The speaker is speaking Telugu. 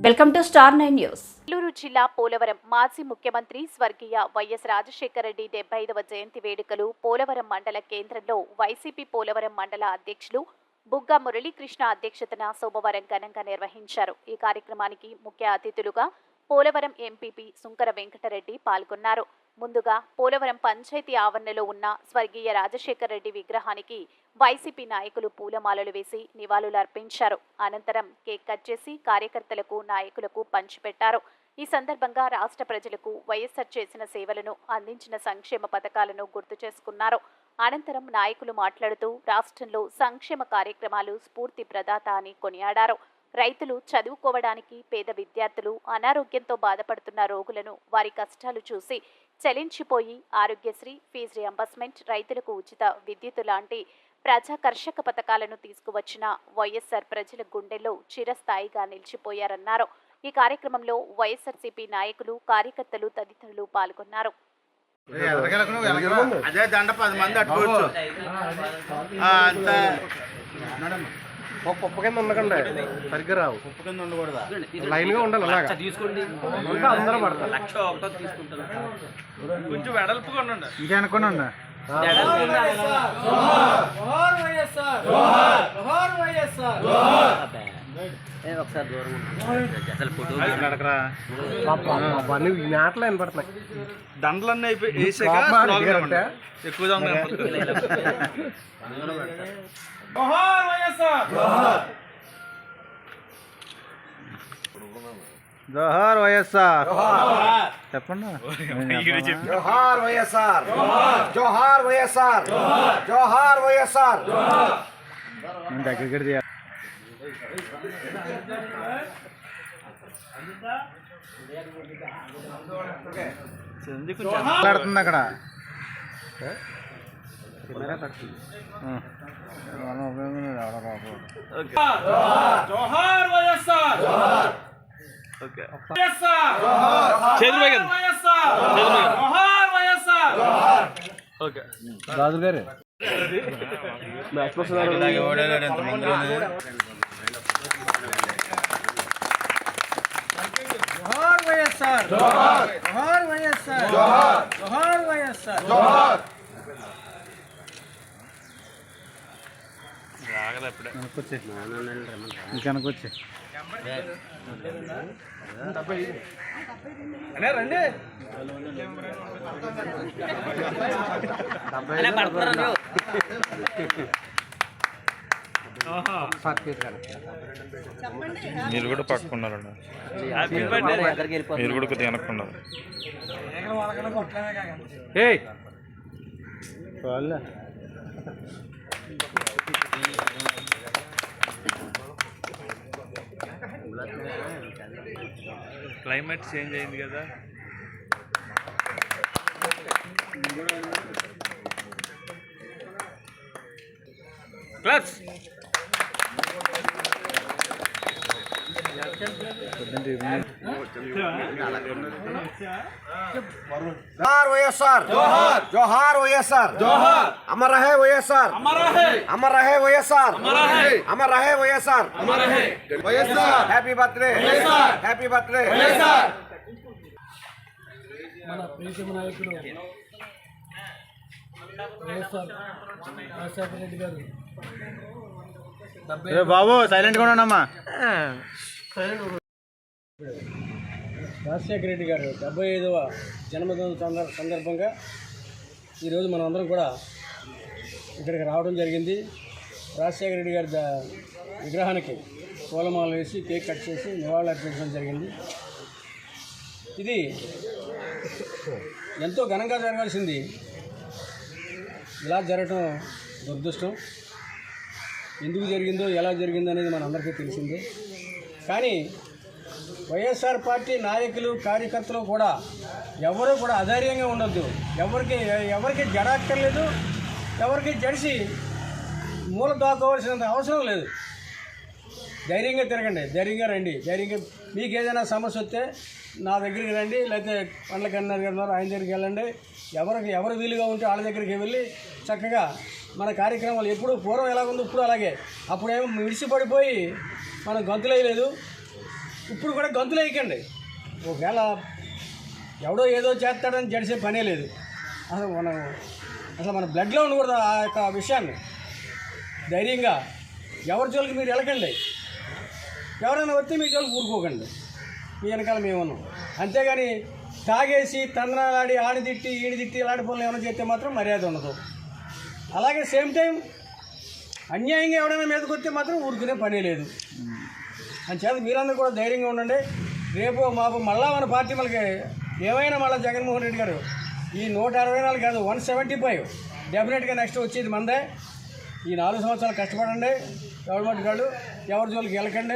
Welcome to star 9 news. Nellore జిల్లా పోలవరం మాజీ ముఖ్యమంత్రి స్వర్గీయ వైఎస్ రాజశేఖర రెడ్డి 75వ జయంతి వేడుకలు పోలవరం మండల కేంద్రంలో వైసీపీ పోలవరం మండల అధ్యక్షులు బుగ్గ మురళీకృష్ణ అధ్యక్షతన సోమవారం ఘనంగా నిర్వహించారు. ఈ కార్యక్రమానికి ముఖ్య అతిథులుగా పోలవరం ఎంపీపీ సుంకర వెంకటరెడ్డి పాల్గొన్నారు. ముందుగా పోలవరం పంచాయతీ ఆవరణలో ఉన్న స్వర్గీయ రాజశేఖర రెడ్డి విగ్రహానికి వైసీపీ నాయకులు పూలమాలలు వేసి నివాళులర్పించారు. అనంతరం కేక్ కట్ చేసి కార్యకర్తలకు నాయకులకు పంచిపెట్టారు. ఈ సందర్భంగా రాష్ట్ర ప్రజలకు వైఎస్ఆర్ చేసిన సేవలను, అందించిన సంక్షేమ పథకాలను గుర్తు చేసుకున్నారు. అనంతరం నాయకులు మాట్లాడుతూ రాష్ట్రంలో సంక్షేమ కార్యక్రమాలు స్ఫూర్తి ప్రదాత అని కొనియాడారు. రైతులు చదువుకోవడానికి, పేద విద్యార్థులు, అనారోగ్యంతో బాధపడుతున్న రోగులను వారి కష్టాలు చూసి చలించిపోయి ఆరోగ్యశ్రీ, ఫీజు రియంబర్స్మెంట్, రైతులకు ఉచిత విద్యుత్ లాంటి ప్రజాకర్షక పథకాలను తీసుకువచ్చిన వైఎస్ఆర్ ప్రజల గుండెల్లో చిరస్థాయిగా నిలిచిపోయారన్నారు. ఈ కార్యక్రమంలో వైఎస్ఆర్సీపీ నాయకులు, కార్యకర్తలు తదితరులు పాల్గొన్నారు. పప్పు కింద ఉండకండి, సరిగ్గా రావు. పప్పు కింద ఉండకూడదా, లైన్ గా ఉండాలి. అలాగా తీసుకోండి, అందరూ పడతారు. కొంచెం వెడల్పుగా ఉండండి, ఇంకా అనుకోండి. నాటలు వినపడుతున్నాయి, దండలన్నీ అయిపోయి ఎక్కువ జోహార్ వైఎస్ఆర్ చెప్పండి. జోహార్ వైఎస్ఆర్, జోహార్ వైఎస్ఆర్, జోహార్ వైఎస్ఆర్. దగ్గరికి మాట్లాడుతుంది అక్కడ. జోహార్ వైఎస్ఆర్, రాజు గారు జోహార్ వైఎస్ఆర్, జోహార్ వైఎస్ఆర్, జోహార్ వైఎస్ఆర్, జోహార్. ఇంకెనకొచ్చి రండి. మీరు కూడా పట్టుకున్నారండి, మీరు కూడా కొద్దిగా వెనక్కున్నారు. క్లైమేట్ చేంజ్ అయింది కదా. క్లాప్స్. जोहार वैएसआर, जोहार, जोहार वैएसआर, जोहार. अमर रहे वैएसआर, अमर रहे, अमर रहे वैएसआर, अमर रहे, अमर रहे वैएसआर, अमर रहे YSR. Happy birthday YSR, happy birthday YSR. మన ప్రీతమ నాయకుడు వైఎస్ఆర్ రాజశేఖర రెడ్డి గారు బాబు సైలెంట్గా ఉన్నానమ్మా. రాజశేఖర రెడ్డి గారు 75వ జన్మదిన సందర్భంగా ఈరోజు మనం అందరం కూడా ఇక్కడికి రావడం జరిగింది. రాజశేఖర రెడ్డి గారి విగ్రహానికి పూలమాల వేసి కేక్ కట్ చేసి నివాళులు అర్పించడం జరిగింది. ఇది ఎంతో ఘనంగా జరగాల్సింది, ఇలా జరగటం దురదృష్టం. ఎందుకు జరిగిందో, ఎలా జరిగిందో అనేది మనందరికీ తెలిసిందే. కానీ వైఎస్ఆర్ పార్టీ నాయకులు, కార్యకర్తలు కూడా ఎవరు కూడా అధైర్యంగా ఉండొద్దు. ఎవరికి జడక్కర్లేదు, ఎవరికి జడిసి మూల దాకోవాల్సినంత అవసరం లేదు. ధైర్యంగా తిరగండి, ధైర్యంగా రండి, ధైర్యంగా మీకు ఏదైనా సమస్య వస్తే నా దగ్గరికి రండి, లేకపోతే పండ్ల కన్నారు గారు ఆయన దగ్గరికి వెళ్ళండి. ఎవరు వీలుగా ఉంటే వాళ్ళ దగ్గరికి వెళ్ళి చక్కగా మన కార్యక్రమాలు ఎప్పుడు పూర్వం ఎలా ఉందో ఇప్పుడు అలాగే. అప్పుడేమో విడిచిపడిపోయి మనం గొంతులేయలేదు. ఇప్పుడు కూడా గంతులు వేయకండి. ఒకవేళ ఎవడో ఏదో చేస్తాడని జడిసే పనే లేదు. అసలు మన బ్లడ్లో ఉండకూడదు ఆ యొక్క విషయాన్ని. ధైర్యంగా ఎవరి జోలికి మీరు వెళ్ళకండి. ఎవరైనా వస్తే మీ జోలికి ఊరుకోకండి. మీ వెనకాల మేము ఉన్నాం. అంతేగాని తాగేసి తందనాలాడి ఆడి తిట్టి ఈడి తిట్టి ఇలాంటి పనులు ఏమైనా చేస్తే మాత్రం మర్యాద ఉండదు. అలాగే సేమ్ టైం అన్యాయంగా ఎవడైనా మీదకి వస్తే మాత్రం ఊరుకునే పనే లేదు. అంచేత మీరందరూ కూడా ధైర్యంగా ఉండండి. రేపు మాకు మళ్ళా మన పార్టీ మనకి ఏమైనా మళ్ళీ జగన్మోహన్ రెడ్డి గారు ఈ 164 కాదు 175 డెఫినెట్గా నెక్స్ట్ వచ్చేది మందే. ఈ 4 సంవత్సరాలు కష్టపడండి. గవర్నమెంట్ వాళ్ళు ఎవరి జోలికి వెళ్ళకండి.